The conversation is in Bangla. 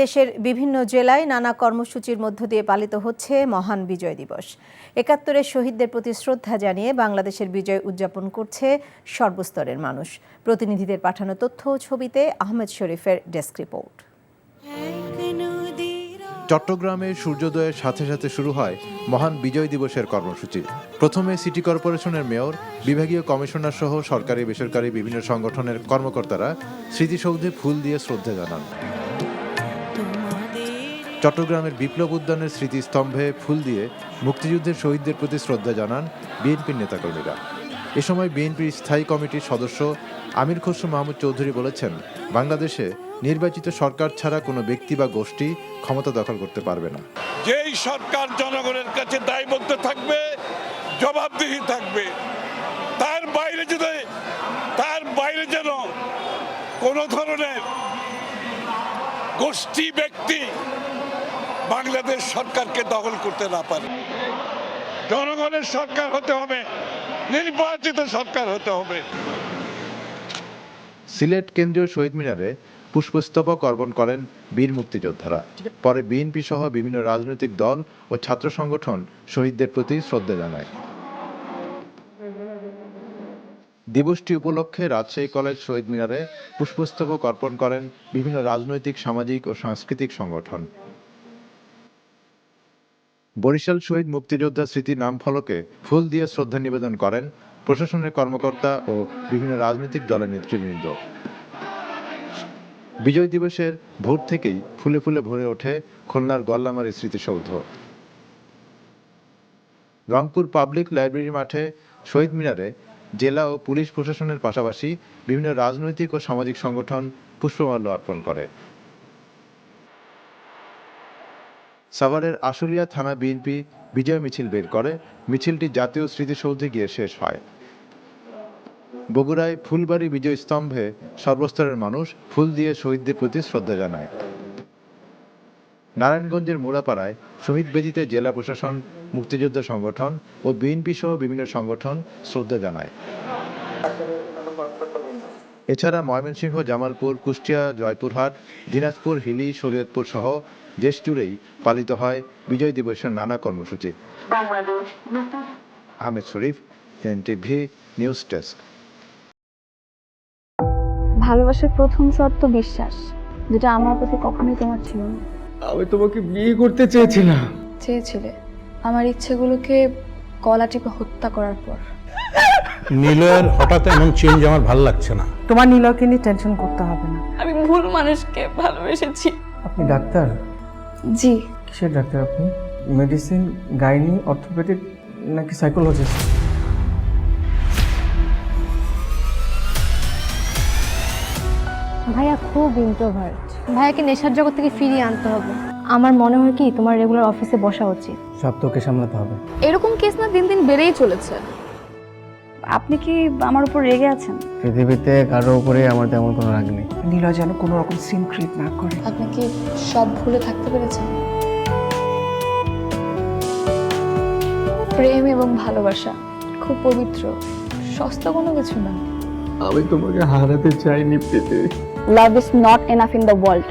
দেশের বিভিন্ন জেলায় নানা কর্মসূচির মধ্য দিয়ে পালিত হচ্ছে মহান বিজয় দিবস। ৭১-এর শহীদদের প্রতি শ্রদ্ধা জানিয়ে বাংলাদেশের বিজয় উদযাপন করছে সর্বস্তরের মানুষ। প্রতিনিধিদের পাঠানো তথ্য ও ছবিতে আহমেদ শরীফের ডেস্ক রিপোর্ট। চট্টগ্রামে সূর্যোদয়ের সাথে সাথে শুরু হয় মহান বিজয় দিবসের কর্মসূচি। প্রথমে সিটি কর্পোরেশনের মেয়র, বিভাগীয় কমিশনার সহ সরকারি বেসরকারি বিভিন্ন সংগঠনের কর্মকর্তারা স্মৃতিসৌধে ফুল দিয়ে শ্রদ্ধা জানান। চট্টগ্রামের বিপ্লব উদ্যানের স্মৃতিস্তম্ভে ফুল দিয়ে মুক্তিযুদ্ধের শহীদদের প্রতি শ্রদ্ধা জানান বিএনপির নেতাকর্মীরা। এ সময় বিএনপির স্থায়ী কমিটির সদস্য আমির খসরু মাহমুদ চৌধুরী বলেছেন, বাংলাদেশে নির্বাচিত সরকার ছাড়া কোনো ব্যক্তি বা গোষ্ঠী ক্ষমতা দখল করতে পারবে না। যেই সরকার জনগণের কাছে দায়বদ্ধ থাকবে, জবাবদিহি থাকবে, তার বাইরে যেন কোনো ধরনের গোষ্ঠী ব্যক্তি বাংলাদেশ সরকারকে দখল করতে না পারে। জনগণের সরকার হতে হবে, নির্বাচিত সরকার হতে হবে। সিলেট কেন্দ্রীয় শহীদ মিনারে পুষ্পস্তবক অর্পণ করেন বীর মুক্তিযোদ্ধারা। পরে বিএনপি সহ বিভিন্ন রাজনৈতিক দল ও ছাত্র সংগঠন শহীদদের প্রতি শ্রদ্ধা জানায়। দিবসটি উপলক্ষে রাজশাহী কলেজ শহীদ মিনারে পুষ্পস্তবক অর্পণ করেন বিভিন্ন রাজনৈতিক, সামাজিক ও সাংস্কৃতিক সংগঠন। বরিশাল শহীদ মুক্তিযোদ্ধা স্মৃতি নাম ফলকে ফুল দিয়ে শ্রদ্ধা নিবেদন করেন প্রশাসনের কর্মকর্তা ও বিভিন্ন রাজনৈতিক দলের নেতৃবৃন্দ। বিজয় দিবসের ভোর থেকেই ফুলে ফুলে ভরে ওঠে খুলনার গল্লামারী স্মৃতিসৌধ। রংপুর পাবলিক লাইব্রেরি মাঠে শহীদ মিনারে জেলা ও পুলিশ প্রশাসনের পাশাপাশি বিভিন্ন রাজনৈতিক ও সামাজিক সংগঠন পুষ্পমাল্য অর্পণ করে। সাভারের আশুলিয়া থানা বিএনপি বিজয় মিছিল বের করে। মিছিলটি জাতীয় স্মৃতিসৌধে গিয়ে শেষ হয়। বগুড়ায় ফুলবাড়ী বিজয় স্তম্ভে সর্বস্তরের মানুষ ফুল দিয়ে শহীদদের প্রতি শ্রদ্ধা জানায়। নারায়ণগঞ্জের মোড়াপাড়ায় শহীদ বেদিতে জেলা প্রশাসন, মুক্তিযোদ্ধা সংগঠন ও বিএনপি সহ বিভিন্ন সংগঠন শ্রদ্ধা জানায়। এছাড়া ময়মনসিংহ, জামালপুর, কুষ্টিয়া, জয়পুরহাট, দিনাজপুর, হিলি, শরীয়তপুর সহ দেশ জুড়েই পালিত হয় বিজয় দিবসের নানা কর্মসূচি। আহমেদ শরীফ, এনটিভি নিউজ ডেস্ক। ভালোবাসার প্রথম শর্ত বিশ্বাস, যেটা আমার প্রতি কখনোই তোমার ছিল না। আমি তোমাকে বিয়ে করতে চেয়েছিলাম। চেয়েছিলে আমার ইচ্ছেগুলোকে গলা টিপে হত্যা করার পর। নিলয়ের হঠাৎ এমন চেঞ্জ আমার ভালো লাগছে না। তোমার নিলয়কে নিয়ে টেনশন করতে হবে না। আমি ভুল মানুষকে ভালোবেসেছি। আপনি ডাক্তার? জি। কিসের ডাক্তার আপনি? মেডিসিন, গাইনি, অর্থোপেডিক নাকি সাইকোলজিস্ট? ভাইয়া খুব ইন্ট্রোভার্ট। ভাইয়াকে নেশার জগৎ থেকে ফিরিয়ে আনতে হবে। আমার মনে হয় কি তোমার রেগুলার অফিসে বসা উচিত। সব তোকে সামলাতে হবে। এরকম কেস না দিন দিন বেড়েই চলেছে। আপনি কি আমার উপর রেগে আছেন? পৃথিবীতে কারো উপরে আমার তেমন কোনো রাগ নেই। নিলয় যেন কোনো রকম সিন ক্রিয়েট না করে। আপনি কি সব ভুলে থাকতে পেরেছেন? প্রেম এবং ভালোবাসা খুব পবিত্র, সস্তা কোনো কিছু না। আমি তোমাকে হারাতে চাইনি পেতে। Love is not enough in the world.